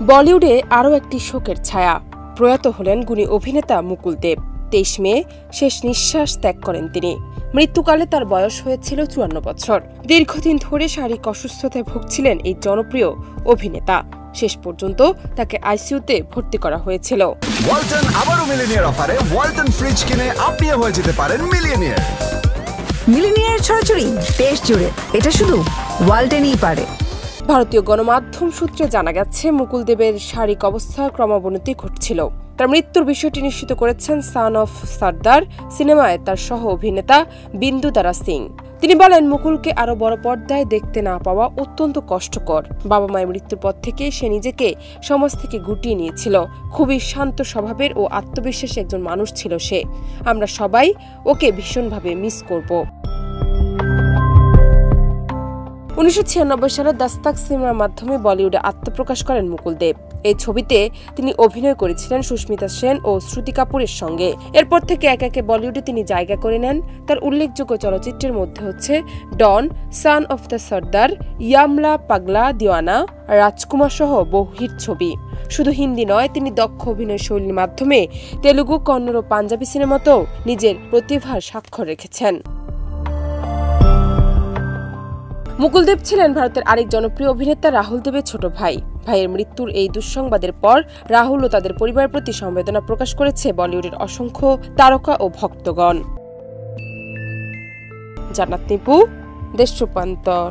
বলিউডে আরও একটি শোকের ছায়া। প্রয়াত হলেন গুণী অভিনেতা মুকুল দেব। 23 মে শেষ নিঃশ্বাস ত্যাগ করেন তিনি। মৃত্যুকালে তার বয়স হয়েছিল 54 বছর। দীর্ঘদিন ধরে শারীরিক অসুস্থতায় ভুগছিলেন এই জনপ্রিয় অভিনেতা। শেষ পর্যন্ত তাকে আইসিইউতে ভর্তি করা হয়েছিল। ওয়ালটন আবারও মিলিনিয়ার অফারে ওয়ালটন ফ্রিজ কিনে আপনিও হয়ে যেতে পারেন মিলিয়নিয়ার। মিলিনিয়ার ছড়াছড়ি দেশ জুড়ে, এটা শুধু ওয়ালটনই পারে। ভারতীয় গণমাধ্যম সূত্রে জানা গেছে, মুকুল দেবের শারীরিক অবস্থার ক্রমাবনতি ঘটছিল। তার মৃত্যুর বিষয়টি নিশ্চিত করেছেন সান অফ সর্দার সিনেমায় তার সহ অভিনেতা বিন্দু দারা সিং। তিনি বলেন, মুকুলকে আরো বড় পর্দায় দেখতে না পাওয়া অত্যন্ত কষ্টকর। বাবা মায়ের মৃত্যুর পর থেকে সে নিজেকে সমাজ থেকে গুটিয়ে নিয়েছিল। খুবই শান্ত স্বভাবের ও আত্মবিশ্বাসী একজন মানুষ ছিল সে। আমরা সবাই ওকে ভীষণভাবে মিস করব। 1996 সালে দাস্তাক সিনেমার মাধ্যমে বলিউডে আত্মপ্রকাশ করেন মুকুল দেব। এই ছবিতে তিনি অভিনয় করেছিলেন সুস্মিতা সেন ও শ্রুতি কাপুরের সঙ্গে। এরপর থেকে একে একে বলিউডে তিনি জায়গা করে নেন। তার উল্লেখযোগ্য চলচ্চিত্রের মধ্যে হচ্ছে ডন, সান অফ দ্য সর্দার, ইয়ামলা পাগলা দিওয়ানা, রাজকুমার সহ বহু হিট ছবি। শুধু হিন্দি নয়, তিনি দক্ষ অভিনয় শৈলীর মাধ্যমে তেলুগু, কন্নড় ও পাঞ্জাবি সিনেমাতেও নিজের প্রতিভার স্বাক্ষর রেখেছেন। মুকুল দেব ছিলেন ভারতের আরেক জনপ্রিয় অভিনেতা রাহুল দেবের ছোট ভাই। ভাইয়ের মৃত্যুর এই দুঃসংবাদের পর রাহুল ও তাদের পরিবারের প্রতি সমবেদনা প্রকাশ করেছে বলিউডের অসংখ্য তারকা ও ভক্তগণ। জান্নাত নিপু, দেশ রূপান্তর।